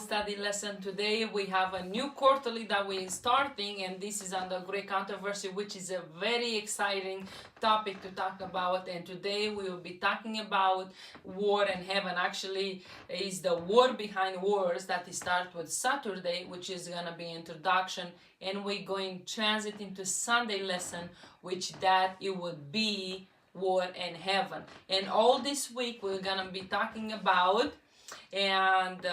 Study lesson. Today we have a new quarterly that we're starting, and this is on the great controversy, which is a very exciting topic to talk about. And today we will be talking about war and heaven. Actually, is the war behind wars that it starts with Saturday, which is gonna be introduction, and we're going transit into Sunday lesson, which that it would be war and heaven. And all this week we're gonna be talking about and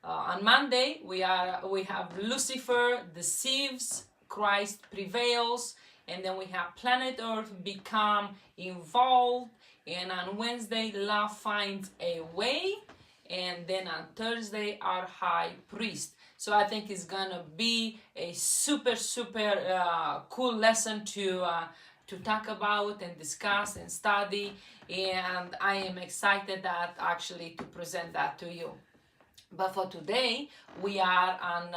on Monday we have Lucifer deceives, Christ prevails, and then we have planet Earth become involved, and on Wednesday love finds a way, and then on Thursday our high priest. So I think it's gonna be a super cool lesson to talk about and discuss and study, and I am excited that actually to present that to you. But for today, we are on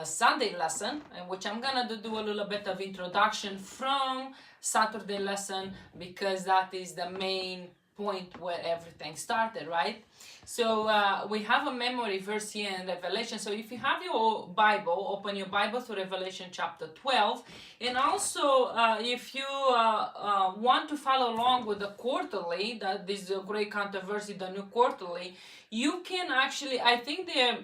Sunday lesson, in which I'm gonna do a little bit of introduction from Saturday lesson, because that is the main point where everything started, right? So we have a memory verse here in Revelation. So if you have your Bible, open your Bible to Revelation chapter 12. And also, if you want to follow along with the quarterly, that is a great controversy, the new quarterly, you can actually, I think they're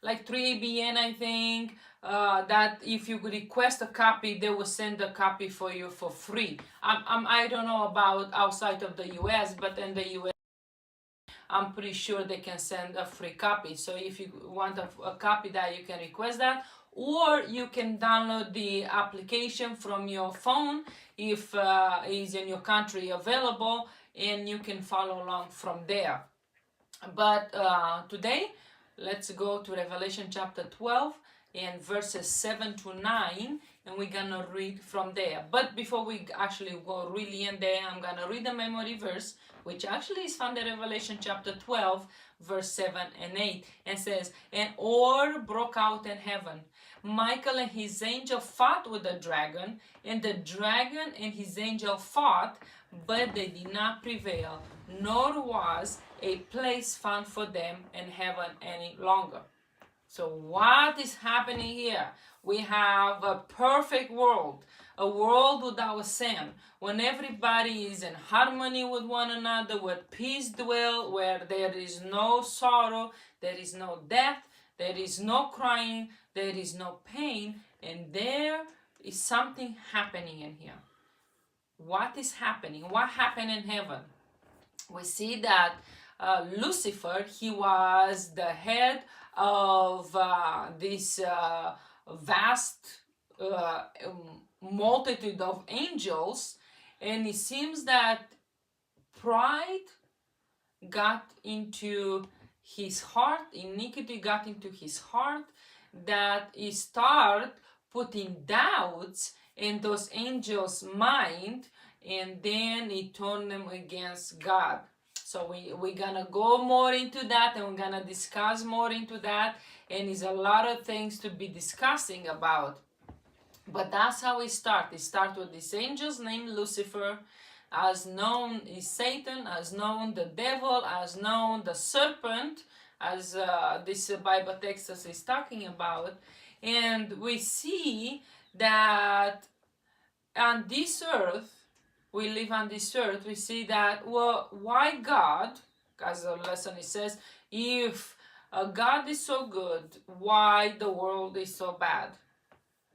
like 3ABN, I think, that if you request a copy, they will send a copy for you for free. I don't know about outside of the US, but in the US, I'm pretty sure they can send a free copy. So if you want a copy, that you can request that, or you can download the application from your phone if is in your country available, and you can follow along from there. But today, let's go to Revelation chapter 12 and verses 7 to 9, and we're gonna read from there. But before we actually go really in there, I'm gonna read the memory verse, which actually is found in Revelation chapter 12, verse 7 and 8, and says, "And war broke out in heaven. Michael and his angel fought with the dragon, and the dragon and his angel fought, but they did not prevail, nor was a place found for them in heaven any longer." So what is happening here? We have a perfect world, a world without sin, when everybody is in harmony with one another, where peace dwells, where there is no sorrow, there is no death, there is no crying, there is no pain, and there is something happening in here. What is happening? What happened in heaven? We see that Lucifer, he was the head of this vast multitude of angels, and it seems that pride got into his heart, iniquity got into his heart, that he started putting doubts in those angels' mind, and then he turned them against God. So we're gonna go more into that, and we're gonna discuss more into that, and there's a lot of things to be discussing about. But that's how it starts. It starts with these angels named Lucifer, as known is Satan, as known the devil, as known the serpent, as this Bible text is talking about. And we see that on this earth, we live on this earth, we see that, well, why God, as the lesson it says, if God is so good, why the world is so bad?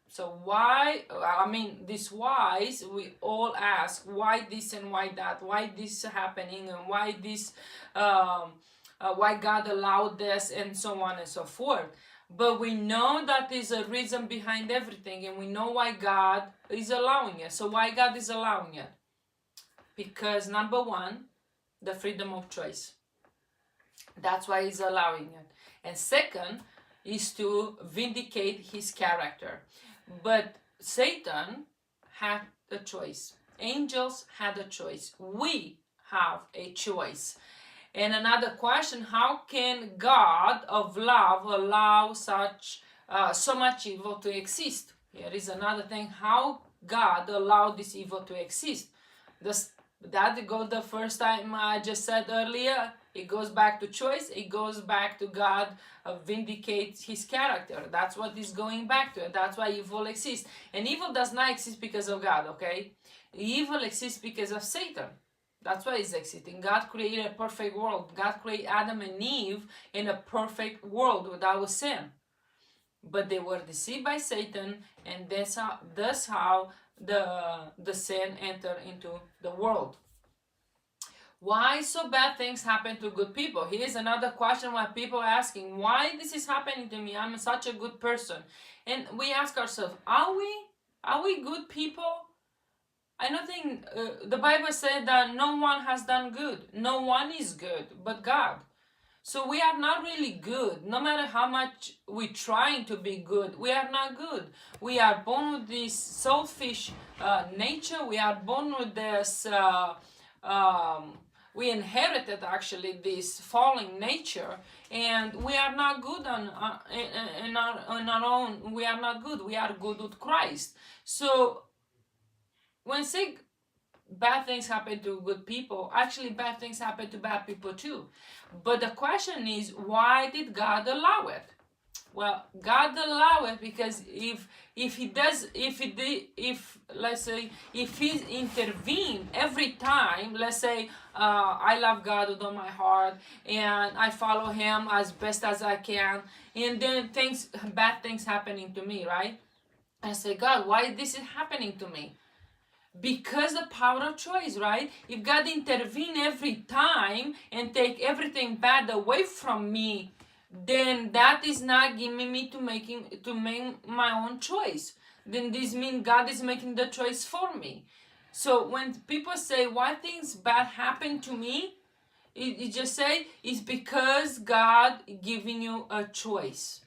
So why, this whys, we all ask, why this and why that, why this happening, and why this, why God allowed this, and so on and so forth. But we know that there's a reason behind everything, and we know why God is allowing it. So why God is allowing it? Because number one, the freedom of choice. That's why he's allowing it. And second is to vindicate his character. But Satan had a choice. Angels had a choice. We have a choice. And another question, how can God of love allow so much evil to exist? Here is another thing, how God allowed this evil to exist. That go the first time I just said earlier, It goes back to choice. It goes back to God vindicates his character. That's what is going back to. And that's why evil exists. And evil does not exist because of God, okay? Evil exists because of Satan. That's why it's existing. God created a perfect world. God created Adam and Eve in a perfect world without sin. But they were deceived by Satan, and that's how the sin entered into the world. Why so bad things happen to good people? Here's another question why people are asking, why this is happening to me? I'm such a good person. And we ask ourselves, are we good people? I don't think the Bible said that no one has done good. No one is good but God. So we are not really good. No matter how much we're trying to be good, we are not good. We are born with this selfish nature. We are born with this, we inherited actually this falling nature, and we are not good on our own. We are not good. We are good with Christ. So when say bad things happen to good people, actually bad things happen to bad people too. But the question is, why did God allow it? Well, God allow it because if let's say if he intervene every time, let's say I love God with all my heart and I follow him as best as I can, and then bad things happening to me, right? I say, God, why this is happening to me? Because the power of choice, right? If God intervene every time and take everything bad away from me, then that is not giving me to make my own choice. Then this means God is making the choice for me. So when people say why things bad happen to me, it just say it's because God giving you a choice.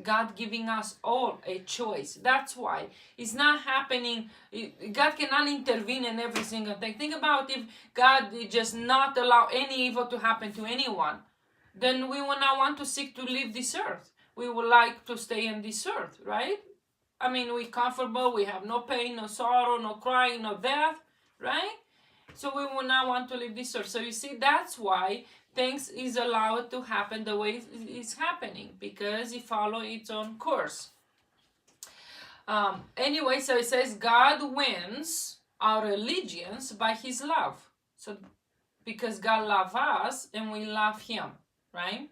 God giving us all a choice. That's why it's not happening. God cannot intervene in every single thing. Think about if God did just not allow any evil to happen to anyone, then we will not want to seek to leave this earth. We would like to stay in this earth, right? I mean, we're comfortable. We have no pain, no sorrow, no crying, no death, right? So we will not want to leave this earth. So you see, that's why things is allowed to happen the way it's happening, because it follows its own course. Anyway, so it says God wins our allegiance by his love. So because God loves us and we love him, right?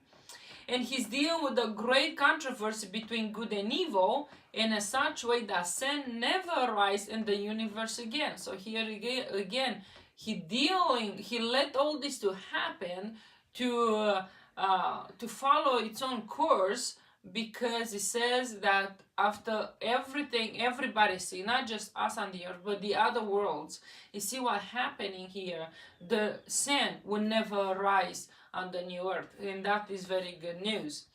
And he's dealing with a great controversy between good and evil in a such way that sin never arises in the universe again. So here again, he let all this to happen to follow its own course, because it says that after everything everybody see, not just us on the earth but the other worlds, you see what happening here, the sin will never arise on the new earth, and that is very good news.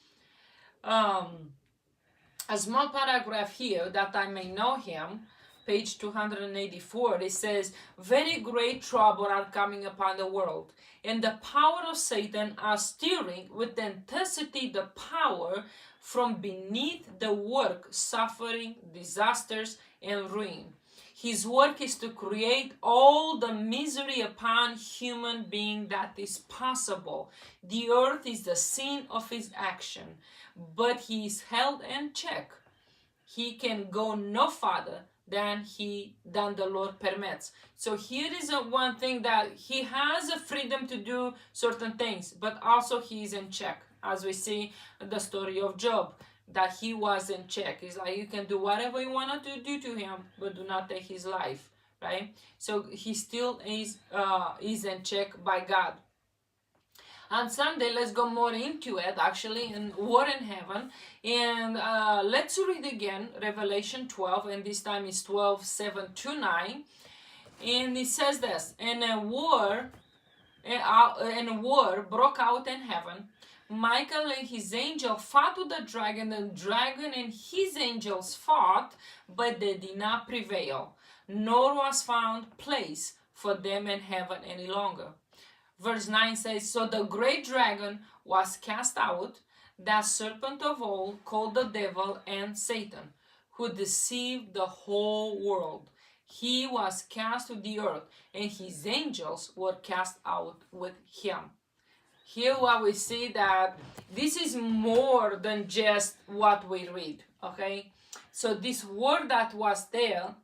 A small paragraph here, that I may know him, page 284, it says, very great trouble are coming upon the world, and the power of Satan are stirring with intensity the power from beneath the work, suffering, disasters, and ruin. His work is to create all the misery upon human being that is possible. The earth is the scene of his action, but he is held in check. He can go no farther than the Lord permits. So here is one thing, that he has a freedom to do certain things, but also he is in check, as we see the story of Job, that he was in check. It's like you can do whatever you wanted to do to him, but do not take his life, right? So he still is in check by God. On Sunday, let's go more into it, actually, in War in Heaven. And let's read again Revelation 12, and this time it's 12:7-9. And it says this, and a war broke out in heaven. Michael and his angel fought with the dragon. The dragon and his angels fought, but they did not prevail, nor was found place for them in heaven any longer. Verse 9 says, so the great dragon was cast out, that serpent of old, called the devil and Satan, who deceived the whole world. He was cast to the earth, and his angels were cast out with him. here what we see that this is more than just what we read, okay? So this word that was there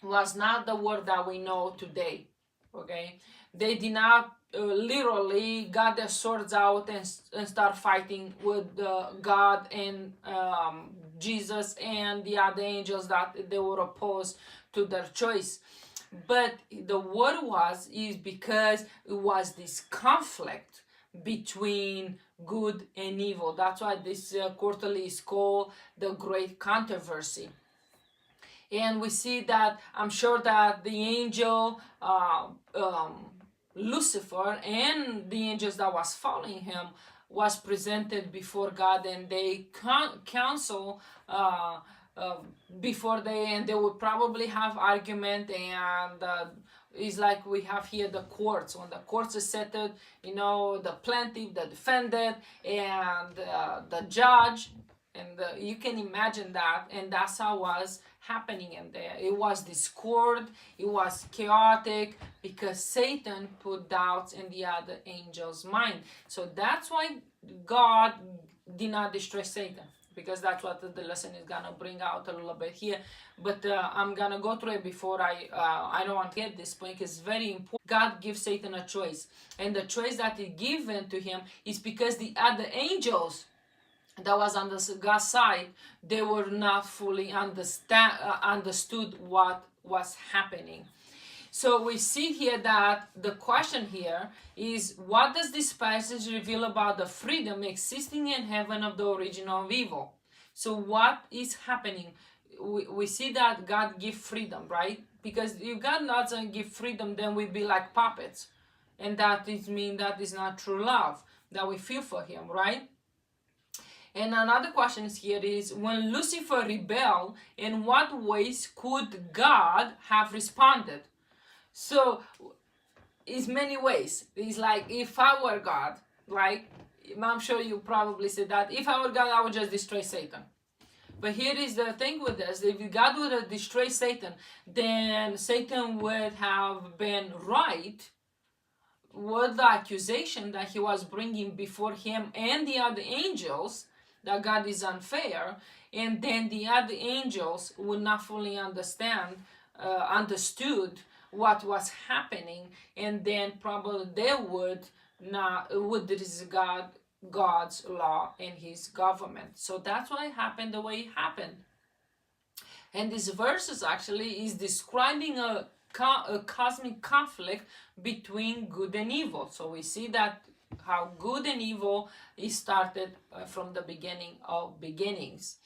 was not the word that we know today, okay? They did not literally got their swords out and start fighting with God and Jesus and the other angels that they were opposed to their choice. But the word is because it was this conflict between good and evil. That's why this quarterly is called the Great Controversy. And we see that, I'm sure that the angel Lucifer and the angels that was following him was presented before God, and they counsel before and they would probably have argument, and it's like we have here the courts. When the courts are settled, the plaintiff, the defendant, and the judge, and you can imagine that, and that's how it was happening in there. It was discord, it was chaotic, because Satan put doubts in the other angel's mind. So that's why God did not destroy Satan, because that's what the lesson is gonna bring out a little bit here. But I'm gonna go through it before I don't want to get this point, because it's very important. God gives Satan a choice, and the choice that is given to him is because the other angels that was on God's side, they were not fully understood what was happening. So we see here that the question here is, what does this passage reveal about the freedom existing in heaven of the origin of evil? So what is happening? We see that God gives freedom, right? Because if God doesn't give freedom, then we'd be like puppets. And that is not true love that we feel for him, right? And another question here is, when Lucifer rebelled, in what ways could God have responded? So, it's many ways. It's like, if I were God, right? I'm sure you probably said that. If I were God, I would just destroy Satan. But here is the thing with this. If God would have destroyed Satan, then Satan would have been right with the accusation that he was bringing before him and the other angels, that God is unfair, and then the other angels would not fully understood what was happening, and then probably they would disregard God's law and his government. So that's why it happened the way it happened. And this verses actually is describing a cosmic conflict between good and evil. So we see that how good and evil is started from the beginning of beginnings.